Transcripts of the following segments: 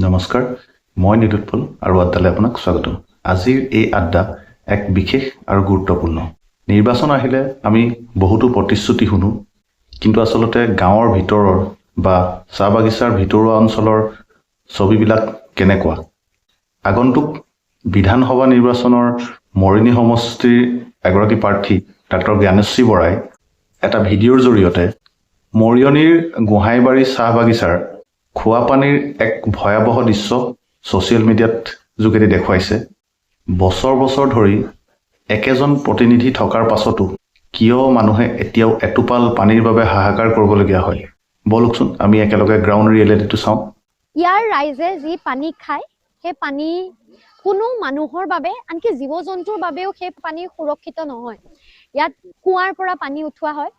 নমস্কাৰ, মই নিৰুৎপল আৰু আড্ডালৈ আপোনাক স্বাগতম। আজিৰ এই আড্ডা এক বিশেষ আৰু গুৰুত্বপূৰ্ণ। নিৰ্বাচন আহিলে আমি বহুতো প্ৰতিশ্ৰুতি শুনো, কিন্তু আচলতে গাঁৱৰ ভিতৰৰ বা চাহ বাগিচাৰ ভিতৰুৱা অঞ্চলৰ ছবিবিলাক কেনেকুৱা? আগন্তুক বিধানসভা নিৰ্বাচনৰ মৰিনী সমষ্টিৰ এগৰাকী প্ৰাৰ্থী ডাক্তৰ জ্ঞানশ্ৰী বৰাই এটা ভিডিঅ'ৰ জৰিয়তে মৰিয়নিৰ গোহাঁইবাৰী চাহ বাগিচাৰ খোৱা পানীৰ এক ভয়াৱহ দৃশ্য ছ'চিয়েল মিডিয়াত যোগেদি দেখুৱাইছে। বছৰ বছৰ ধৰি একেজন প্ৰতিনিধি থকাৰ পাছতো কিয় মানুহে এতিয়াও এটোপাল পানীৰ বাবে হাহাকাৰ কৰিবলগীয়া হয়? বলকচোন আমি একেলগে গ্ৰাউণ্ড ৰিয়েলিটিটো চাওঁ। ইয়াৰ ৰাইজে যি পানী খায়, সেই পানী কোনো মানুহৰ বাবে, আনকি জীৱ জন্তুৰ বাবেও সেই পানী সুৰক্ষিত নহয়। ইয়াত কুঁৱাৰ পৰা পানী উঠোৱা হয়,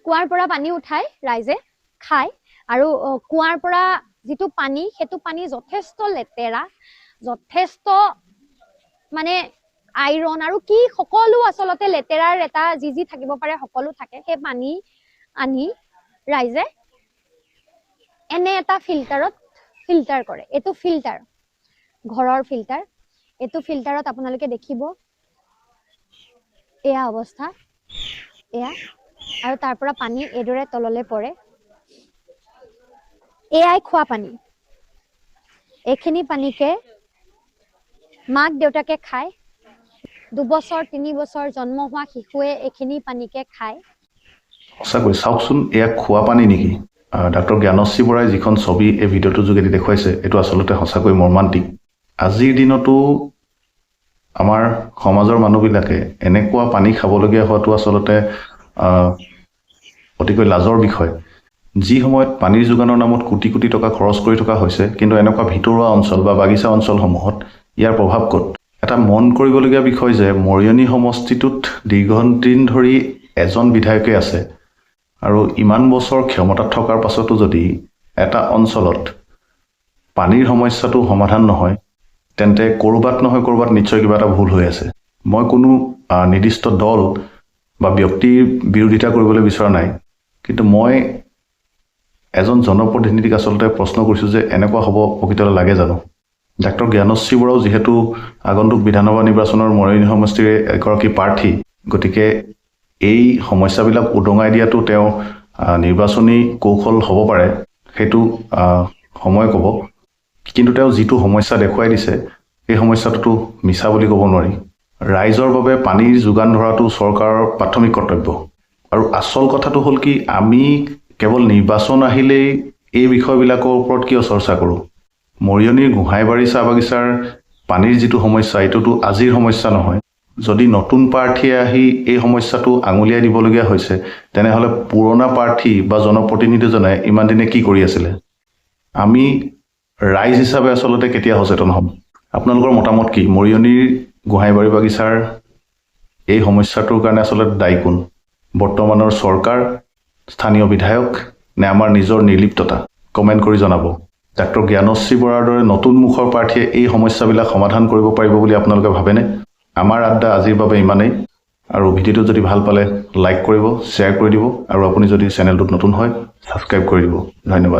কুঁৱাৰ পৰা পানী উঠাই ৰাইজে খায়, আৰু কুঁৱাৰ পৰা যিটো পানী, সেইটো পানী যথেষ্ট লেতেৰা, যথেষ্ট মানে আইৰণ আৰু কি সকলো আচলতে লেতেৰাৰ এটা যি থাকিব পাৰে সকলো থাকে। সেই পানী আনি ৰাইজে এনে এটা ফিল্টাৰ কৰে। এইটো ফিল্টাৰ, ঘৰৰ ফিল্টাৰ। এইটো ফিল্টাৰত আপোনালোকে দেখিব এয়া অৱস্থা, এয়া, আৰু তাৰ পৰা পানী এইদৰে তললৈ পৰে। এয়াই খোৱা পানী। এইখিনি পানীকে মাক দেউতাকে খায়, 2 বছৰ 3 বছৰ জন্ম হোৱা শিশুৱে এইখিনি পানীকে খায়। সঁচাকৈ চাওকচোন, এয়া খোৱা পানী নেকি? ডাক্তৰ জ্ঞানশ্ৰী বৰাই যিখন ছবি এই ভিডিঅ'টোৰ যোগেদি দেখুৱাইছে, এইটো আচলতে সঁচাকৈ মৰ্মান্তিক। আজিৰ দিনতো আমাৰ সমাজৰ মানুহবিলাকে এনেকুৱা পানী খাবলগীয়া হোৱাটো আচলতে অতিকৈ লাজৰ বিষয়। যি সময়ত পানীৰ যোগানৰ নামত কোটি কোটি টকা খৰচ কৰি থকা হৈছে, কিন্তু এনেকুৱা ভিতৰুৱা অঞ্চল বা বাগিচা অঞ্চলসমূহত ইয়াৰ প্ৰভাৱ ক'ত? এটা মন কৰিবলগীয়া বিষয় যে মৰিয়নি সমষ্টিটোত দীৰ্ঘদিন ধৰি এজন বিধায়কে আছে, আৰু ইমান বছৰ ক্ষমতাত থকাৰ পাছতো যদি এটা অঞ্চলত পানীৰ সমস্যাটো সমাধান নহয়, তেন্তে ক'ৰবাত নহয় ক'ৰবাত নিশ্চয় কিবা এটা ভুল হৈ আছে। মই কোনো নিৰ্দিষ্ট দল বা ব্যক্তিৰ বিৰোধিতা কৰিবলৈ বিচৰা নাই, কিন্তু মই এজন জনপ্ৰতিনিধিক আচলতে প্ৰশ্ন কৰিছোঁ যে এনেকুৱা হ'ব প্ৰকৃততে লাগে জানো? ডাক্তৰ জ্ঞানশ্ৰী বৰাও যিহেতু আগন্তুক বিধানসভা নিৰ্বাচনৰ মৰিয়নি সমষ্টিৰ এগৰাকী প্ৰাৰ্থী, গতিকে এই সমস্যাবিলাক উদঙাই দিয়াটো তেওঁ নিৰ্বাচনী কৌশল হ'ব পাৰে, সেইটো সময়ে ক'ব। কিন্তু তেওঁ যিটো সমস্যা দেখুৱাই দিছে, সেই সমস্যাটোতো মিছা বুলি ক'ব নোৱাৰি। ৰাইজৰ বাবে পানীৰ যোগান ধৰাটো চৰকাৰৰ প্ৰাথমিক কৰ্তব্য। আৰু আচল কথাটো হ'ল কি, আমি কেৱল নিৰ্বাচন আহিলেই এই বিষয়বিলাকৰ ওপৰত কিয় চৰ্চা কৰোঁ? মৰিয়নিৰ গোহাঁইবাৰী চাহ বাগিচাৰ পানীৰ যিটো সমস্যা, এইটোতো আজিৰ সমস্যা নহয়। যদি নতুন প্ৰাৰ্থীয়ে আহি এই সমস্যাটো আঙুলিয়াই দিবলগীয়া হৈছে, তেনেহ'লে পুৰণা প্ৰাৰ্থী বা জনপ্ৰতিনিধিজনে ইমান দিনে কি কৰি আছিলে? আমি ৰাইজ হিচাপে আচলতে কেতিয়া সচেতন হ'ম? আপোনালোকৰ মতামত কি? মৰিয়নিৰ গোহাঁইবাৰী বাগিচাৰ এই সমস্যাটোৰ কাৰণে আচলতে দায়ী কোন? বৰ্তমানৰ চৰকাৰ, স্থানীয় বিধায়ক, নে আমাৰ নিজৰ নিৰ্লিপ্ততা? কমেণ্ট কৰি জনাব। ডাক্তৰ জ্ঞানশ্ৰী বৰাৰ দৰে নতুন মুখৰ প্ৰাৰ্থীয়ে এই সমস্যাবিলাক সমাধান কৰিব পাৰিব বুলি আপোনালোকে ভাবেনে? আমাৰ আড্ডা আজিৰ বাবে ইমানেই। আৰু ভিডিঅ'টো যদি ভাল পালে লাইক কৰিব, শ্বেয়াৰ কৰি দিব, আৰু আপুনি যদি চেনেলটোত নতুন হয় ছাবস্ক্ৰাইব কৰি দিব। ধন্যবাদ।